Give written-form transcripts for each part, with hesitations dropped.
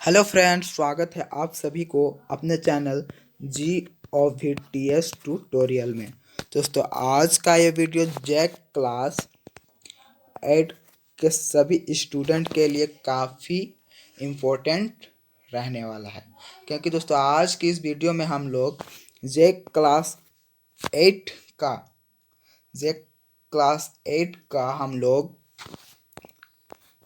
Hello friends, स्वागत है आप सभी को अपने चैनल GOVTS ट्यूटोरियल में। दोस्तों, आज का ये वीडियो जैक क्लास 8 के सभी स्टूडेंट के लिए काफ़ी इम्पोर्टेंट रहने वाला है, क्योंकि दोस्तों आज की इस वीडियो में हम लोग जैक क्लास 8 का जैक क्लास 8 का हम लोग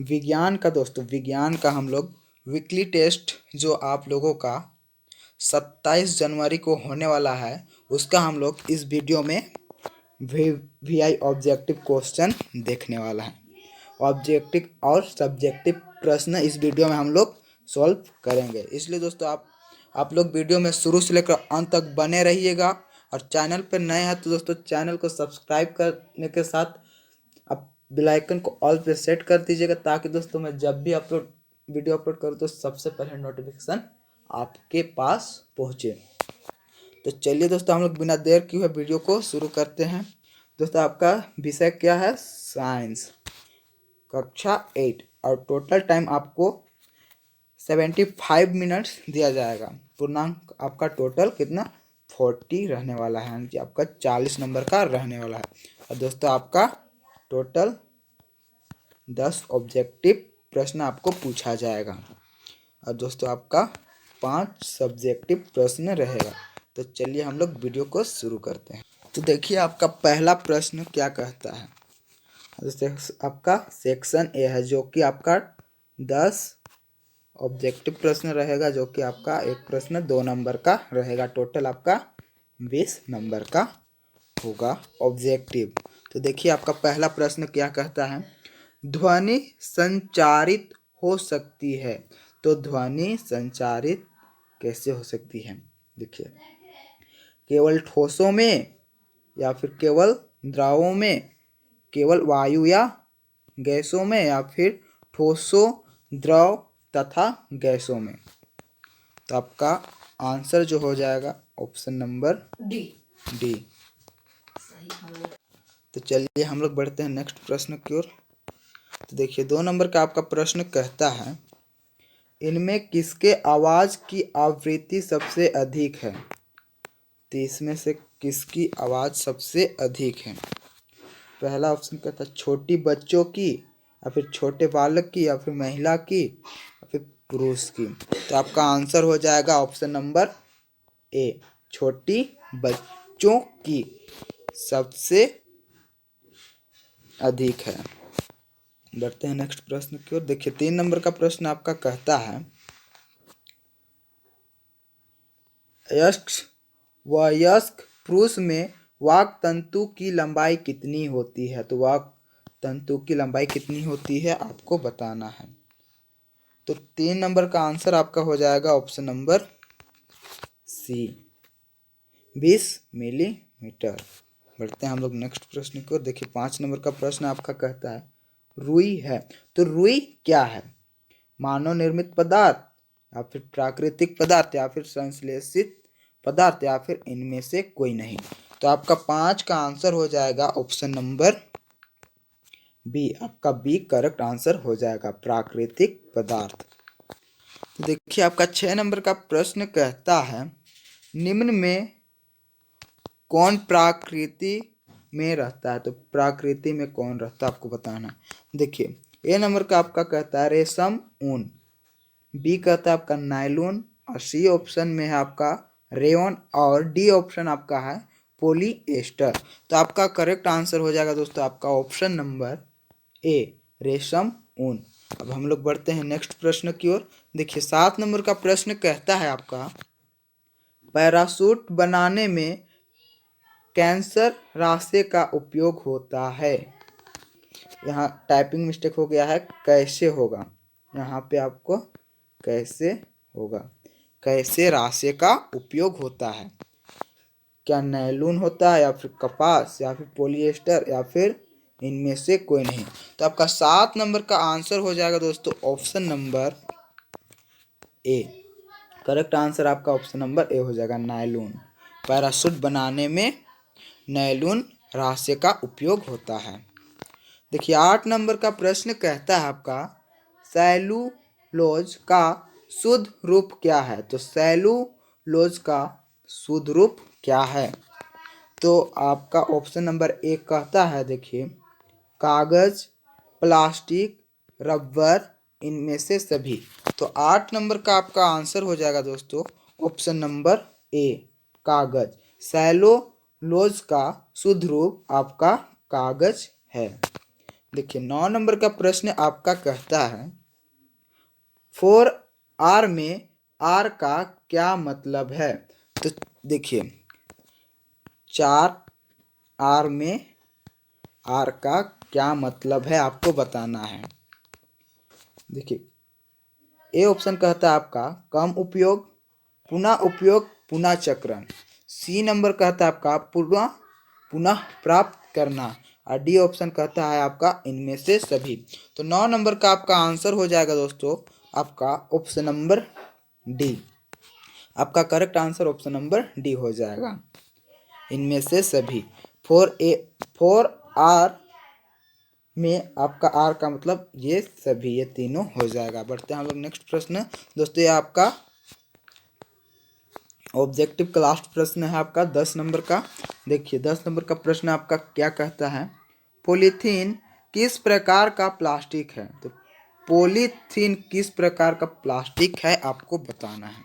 विज्ञान का हम लोग वीकली टेस्ट जो आप लोगों का 27 जनवरी को होने वाला है, उसका हम लोग इस वीडियो में VI ऑब्जेक्टिव क्वेश्चन देखने वाला है। ऑब्जेक्टिव और सब्जेक्टिव प्रश्न इस वीडियो में हम लोग सॉल्व करेंगे, इसलिए दोस्तों आप लोग वीडियो में शुरू से लेकर अंत तक बने रहिएगा। और चैनल पर नए हैं तो दोस्तों चैनल को सब्सक्राइब करने के साथ आप बेल आइकन को ऑल पे सेट कर दीजिएगा, ताकि दोस्तों मैं जब भी वीडियो अपलोड करूँ तो सबसे पहले नोटिफिकेशन आपके पास पहुँचे। तो चलिए दोस्तों, हम लोग बिना देर किए हुए वीडियो को शुरू करते हैं। दोस्तों, आपका विषय क्या है? साइंस, कक्षा 8, और टोटल टाइम आपको 75 मिनट्स दिया जाएगा। पूर्णांक आपका टोटल कितना 40 रहने वाला है, यानी कि आपका 40 नंबर का रहने वाला है। और दोस्तों आपका टोटल 10 ऑब्जेक्टिव प्रश्न आपको पूछा जाएगा, और दोस्तों आपका 5 सब्जेक्टिव प्रश्न रहेगा। तो चलिए हम लोग वीडियो को शुरू करते हैं। तो देखिए आपका पहला प्रश्न क्या कहता है। दोस्तों आपका सेक्शन ए है, जो कि आपका 10 ऑब्जेक्टिव प्रश्न रहेगा, जो कि आपका एक प्रश्न 2 नंबर का रहेगा। टोटल आपका 20 नंबर का होगा ऑब्जेक्टिव। तो देखिए आपका पहला प्रश्न क्या कहता है। ध्वनि संचारित हो सकती है, तो ध्वनि संचारित कैसे हो सकती है? देखिए, केवल ठोसों में, या फिर केवल द्रवों में, केवल वायु या गैसों में, या फिर ठोसों, द्रव तथा गैसों में। तो आपका आंसर जो हो जाएगा ऑप्शन नंबर डी। तो चलिए हम लोग बढ़ते हैं नेक्स्ट प्रश्न की ओर। तो देखिए 2 नंबर का आपका प्रश्न कहता है, इनमें किसके आवाज़ की आवृत्ति सबसे अधिक है? तो इसमें से किसकी आवाज़ सबसे अधिक है? पहला ऑप्शन कहता है छोटी बच्चों की, या फिर छोटे बालक की, या फिर महिला की, या फिर पुरुष की। तो आपका आंसर हो जाएगा ऑप्शन नंबर ए, छोटी बच्चों की सबसे अधिक है। बढ़ते हैं नेक्स्ट प्रश्न की ओर। देखिए 3 नंबर का प्रश्न आपका कहता है, वयस्क पुरुष में वाक तंतु की लंबाई कितनी होती है? तो वाक तंतु की लंबाई कितनी होती है आपको बताना है। तो 3 नंबर का आंसर आपका हो जाएगा ऑप्शन नंबर सी, 20 मिलीमीटर। बढ़ते हैं हम लोग नेक्स्ट प्रश्न की ओर। देखिए 5 नंबर का प्रश्न आपका कहता है, रुई है, तो रुई क्या है? मानव निर्मित पदार्थ, या फिर प्राकृतिक पदार्थ, या फिर संश्लेषित पदार्थ, या फिर इनमें से कोई नहीं। तो आपका 5 का आंसर हो जाएगा ऑप्शन नंबर बी। आपका बी करेक्ट आंसर हो जाएगा, प्राकृतिक पदार्थ। तो देखिए आपका 6 नंबर का प्रश्न कहता है, निम्न में कौन प्रकृति में रहता है? तो प्रकृति में कौन रहता है आपको बताना। देखिए ए नंबर का आपका कहता है रेशम, ऊन, बी कहता है आपका नायलॉन, और सी ऑप्शन में है आपका रेयन, और डी ऑप्शन आपका है पॉलीएस्टर। तो आपका करेक्ट आंसर हो जाएगा दोस्तों आपका ऑप्शन नंबर ए, रेशम, ऊन। अब हम लोग बढ़ते हैं नेक्स्ट प्रश्न की ओर। देखिए 7 नंबर का प्रश्न कहता है आपका, पैराशूट बनाने में कैंसर राशि का उपयोग होता है। यहाँ टाइपिंग मिस्टेक हो गया है, कैसे होगा, यहाँ पे आपको कैसे होगा, कैसे राशि का उपयोग होता है। क्या नायलॉन होता है, या फिर कपास, या फिर पॉलीएस्टर, या फिर इनमें से कोई नहीं। तो आपका 7 नंबर का आंसर हो जाएगा दोस्तों option number A. Correct answer आपका ऑप्शन नंबर ए हो जाएगा, नायलॉन। पैराशूट बनाने में नायलॉन राशि का उपयोग होता है। देखिए 8 नंबर का प्रश्न कहता है आपका, सेलुलोज का शुद्ध रूप क्या है? तो सेलुलोज का शुद्ध रूप क्या है? तो आपका ऑप्शन नंबर 1 कहता है, देखिए, कागज, प्लास्टिक, रबर, इनमें से सभी। तो 8 नंबर का आपका आंसर हो जाएगा दोस्तों ऑप्शन नंबर ए, कागज। सेलुलोज का शुद्ध रूप आपका कागज है। देखिए 9 नंबर का प्रश्न आपका कहता है, 4R में R का क्या मतलब है? तो देखिए 4R में R का क्या मतलब है आपको बताना है। देखिए ए ऑप्शन कहता है आपका कम उपयोग, पुनः उपयोग, पुनः चक्रण। सी नंबर कहता है आपका पुनः पुनः प्राप्त करना। और डी ऑप्शन कहता है आपका इनमें से सभी। तो 9 नंबर का आपका आंसर हो जाएगा दोस्तों आपका ऑप्शन नंबर डी। आपका correct answer option number D हो जाएगा, इनमें से सभी। 4R में आपका आर का मतलब ये सभी, ये तीनों हो जाएगा। बढ़ते हैं हम लोग नेक्स्ट प्रश्न दोस्तों। ये आपका ऑब्जेक्टिव का लास्ट प्रश्न है आपका 10 नंबर का। देखिए 10 नंबर का प्रश्न आपका क्या कहता है, पॉलीथीन किस प्रकार का प्लास्टिक है? तो पॉलीथीन किस प्रकार का प्लास्टिक है आपको बताना है।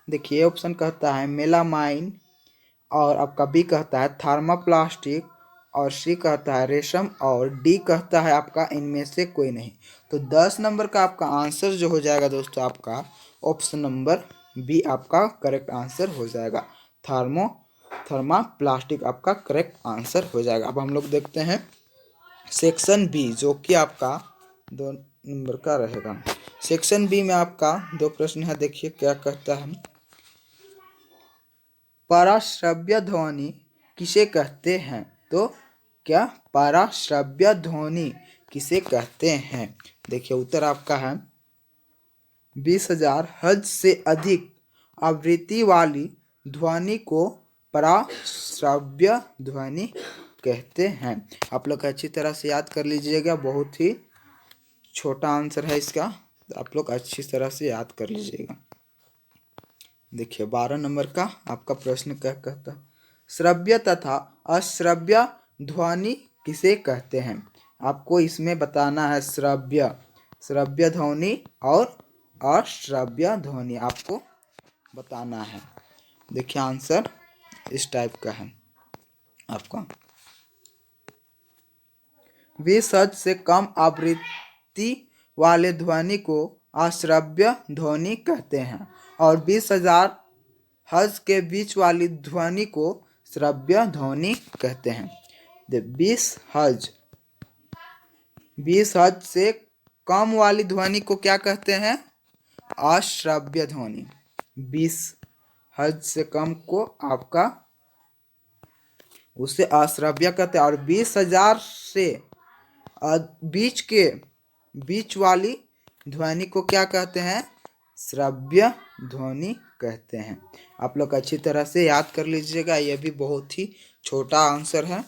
देखिए ऑप्शन कहता है मेलामाइन, और आपका बी कहता है थर्मोप्लास्टिक, और सी कहता है रेशम, और डी कहता है आपका इनमें से कोई नहीं। तो 10 नंबर का आपका आंसर जो हो जाएगा दोस्तों आपका ऑप्शन नंबर बी आपका करेक्ट आंसर हो जाएगा। थर्मोप्लास्टिक आपका करेक्ट आंसर हो जाएगा। अब हम लोग देखते हैं सेक्शन बी, जो कि आपका 2 नंबर का रहेगा। सेक्शन बी में आपका 2 प्रश्न है। देखिए क्या कहता है, पराश्रव्य ध्वनि किसे कहते हैं? तो क्या पराश्रव्य ध्वनि किसे कहते हैं? देखिए उत्तर आपका है 20,000 हर्ट्ज से अधिक आवृत्ति वाली ध्वनि को पराश्रव्य ध्वनि कहते हैं। आप लोग अच्छी तरह से याद कर लीजिएगा, बहुत ही छोटा आंसर है इसका, आप लोग अच्छी तरह से याद कर लीजिएगा। देखिए 12 नंबर का आपका प्रश्न क्या कहता है, श्रव्य तथा अश्रव्य ध्वनि किसे कहते हैं? आपको इसमें बताना है श्रव्य ध्वनि और अश्रव्य ध्वनि आपको बताना है। देखिए आंसर इस टाइप का है आपका, 20 हर्ट्ज से कम आवृत्ति वाले ध्वनि को अश्रव्य ध्वनि कहते हैं, और 20,000 हर्ट्ज के बीच वाली ध्वनि को श्रव्य ध्वनि कहते हैं। 20 हर्ट्ज से कम वाली ध्वनि को क्या कहते हैं? अश्रव्य ध्वनि। 20 हर्ट्ज से कम को आपका उसे अश्रव्य कहते हैं, और 20,000 से बीच वाली ध्वनि को क्या कहते हैं? श्रव्य ध्वनि कहते हैं। आप लोग अच्छी तरह से याद कर लीजिएगा, यह भी बहुत ही छोटा आंसर है,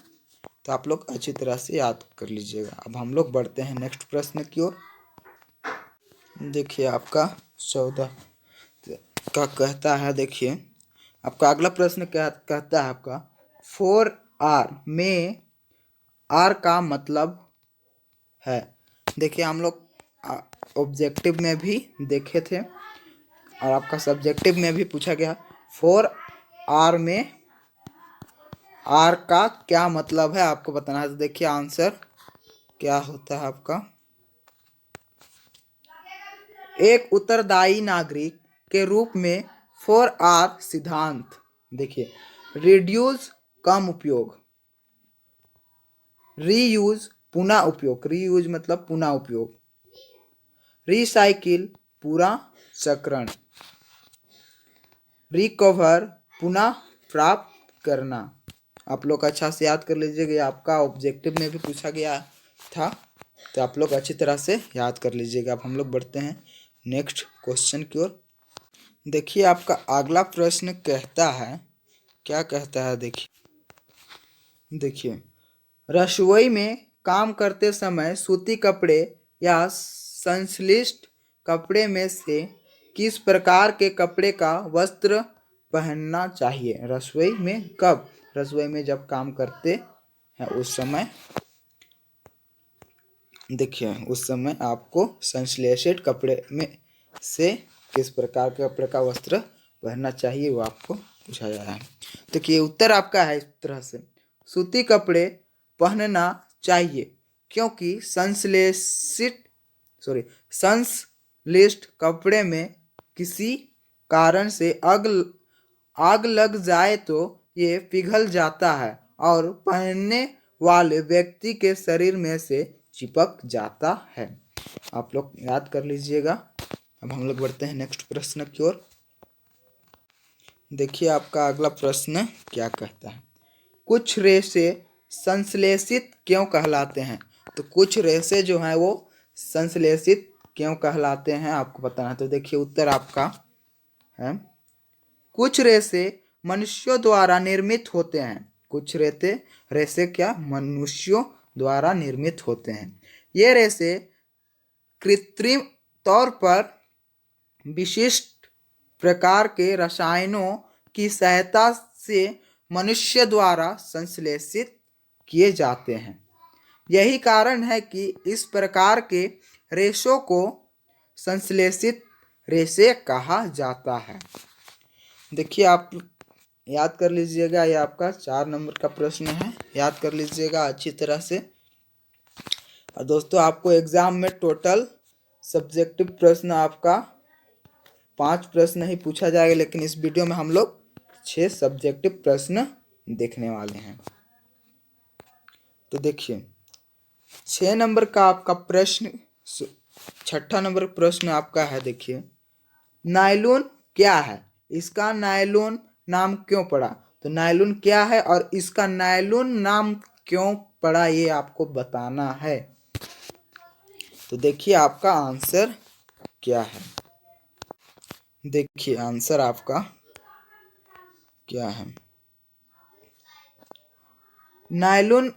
तो आप लोग अच्छी तरह से याद कर लीजिएगा। अब हम लोग बढ़ते हैं नेक्स्ट प्रश्न की ओर। देखिए आपका 14 का कहता है, देखिए आपका अगला प्रश्न क्या कहता है, आपका 4R में R का मतलब है। देखिए हम लोग ऑब्जेक्टिव में भी देखे थे और आपका सब्जेक्टिव में भी पूछा गया, 4R में R का क्या मतलब है आपको बताना है। तो देखिए आंसर क्या होता है आपका, एक उत्तरदायी नागरिक के रूप में 4R सिद्धांत। देखिए रिड्यूस कम उपयोग, रीयूज पुनः उपयोग, रीयूज मतलब पुनः उपयोग, रिसाइकिल पूरा चक्रण, रिकवर पुनः प्राप्त करना। आप लोग अच्छा से याद कर लीजिएगा, आपका ऑब्जेक्टिव में भी पूछा गया था, तो आप लोग अच्छी तरह से याद कर लीजिएगा। अब हम लोग बढ़ते हैं नेक्स्ट क्वेश्चन की ओर। देखिए आपका अगला प्रश्न कहता है, क्या कहता है, देखिए रसोई में काम करते समय सूती कपड़े या संश्लिष्ट कपड़े में से किस प्रकार के कपड़े का वस्त्र पहनना चाहिए? रसोई में कब? रसोई में जब काम करते हैं उस समय देखिए, उस समय आपको संश्लेषित कपड़े में से किस प्रकार के कपड़े का वस्त्र पहनना चाहिए वो आपको पूछा जा रहा है। देखिए उत्तर आपका है इस तरह से, सूती कपड़े पहनना चाहिए क्योंकि संश्लेषित कपड़े में किसी कारण से आग लग जाए तो ये पिघल जाता है और पहनने वाले व्यक्ति के शरीर में से चिपक जाता है। आप लोग याद कर लीजिएगा। अब हम लोग बढ़ते हैं नेक्स्ट प्रश्न की ओर। देखिए आपका अगला प्रश्न क्या कहता है, कुछ रेशे संश्लेषित क्यों कहलाते हैं? तो कुछ रेशे जो हैं वो संश्लेषित क्यों कहलाते हैं आपको बताना है। तो देखिए उत्तर आपका है, कुछ रेशे मनुष्यों द्वारा निर्मित होते हैं। कुछ रेशे क्या मनुष्यों द्वारा निर्मित होते हैं। ये रेशे कृत्रिम तौर पर विशिष्ट प्रकार के रसायनों की सहायता से मनुष्य द्वारा संश्लेषित किए जाते हैं। यही कारण है कि इस प्रकार के रेशों को संश्लेषित रेशे कहा जाता है। देखिए आप याद कर लीजिएगा, ये आपका 4 नंबर का प्रश्न है, याद कर लीजिएगा अच्छी तरह से। और दोस्तों आपको एग्जाम में टोटल सब्जेक्टिव प्रश्न आपका 5 प्रश्न ही पूछा जाएगा, लेकिन इस वीडियो में हम लोग 6 सब्जेक्टिव प्रश्न देखने वाले हैं। तो देखिए 6 नंबर का आपका प्रश्न, 6ठा नंबर प्रश्न आपका है। देखिए नायलॉन क्या है? इसका नायलॉन नाम क्यों पड़ा? तो नायलॉन क्या है और इसका नायलॉन नाम क्यों पड़ा ये आपको बताना है। तो देखिए आपका आंसर क्या है। देखिए आंसर आपका क्या है, नायलॉन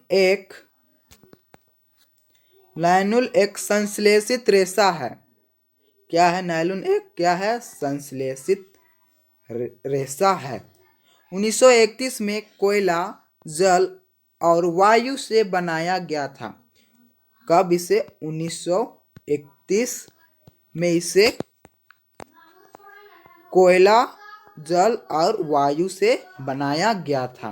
एक संश्लेषित रेशा है। क्या है? नायलॉन एक क्या है? संश्लेषित रेशा है। 1931 में कोयला, जल और वायु से बनाया गया था। कब इसे 1931 में इसे कोयला, जल और वायु से बनाया गया था।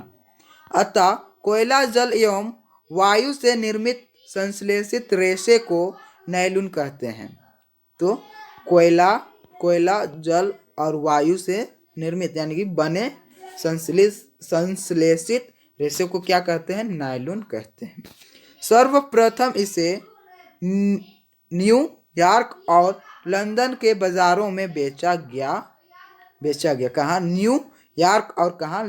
अतः कोयला, जल एवं वायु से निर्मित संश्लेषित रेशे को नायलॉन कहते हैं। तो कोयला, जल और वायु से निर्मित यानी कि बने संश्लेषित रेशे को क्या कहते हैं? नायलॉन कहते हैं। सर्वप्रथम इसे न्यूयॉर्क और लंदन के बाजारों में बेचा गया। कहाँ? न्यूयॉर्क और कहाँ?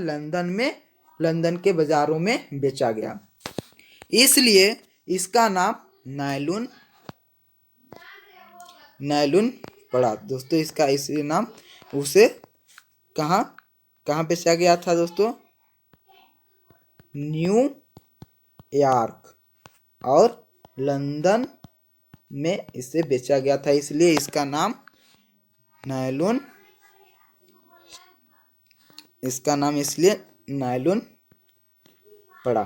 लंदन के बाजारों में बेचा गया। इसलिए इसका नाम नायलॉन पड़ा। दोस्तों इसका इसलिए नाम उसे कहाँ बेचा गया था दोस्तों? न्यूयॉर्क और लंदन में इसे बेचा गया था, इसलिए इसका नाम नायलॉन इसलिए नायलॉन पड़ा।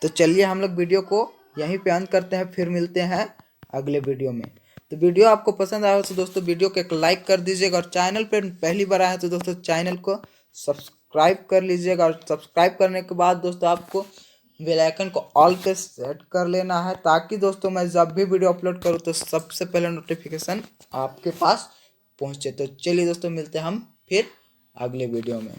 तो चलिए हम लोग वीडियो को यहीं पे अंत करते हैं, फिर मिलते हैं अगले वीडियो में। तो वीडियो आपको पसंद आया हो तो दोस्तों वीडियो को एक लाइक कर दीजिएगा, और चैनल पर पहली बार आए तो दोस्तों चैनल को सब्सक्राइब कर लीजिएगा। और सब्सक्राइब करने के बाद दोस्तों आपको बेल आइकन को ऑल पे सेट कर लेना है, ताकि दोस्तों मैं जब भी वीडियो अपलोड करूँ तो सबसे पहले नोटिफिकेशन आपके पास पहुँचे। तो चलिए दोस्तों मिलते हैं हम फिर अगले वीडियो में।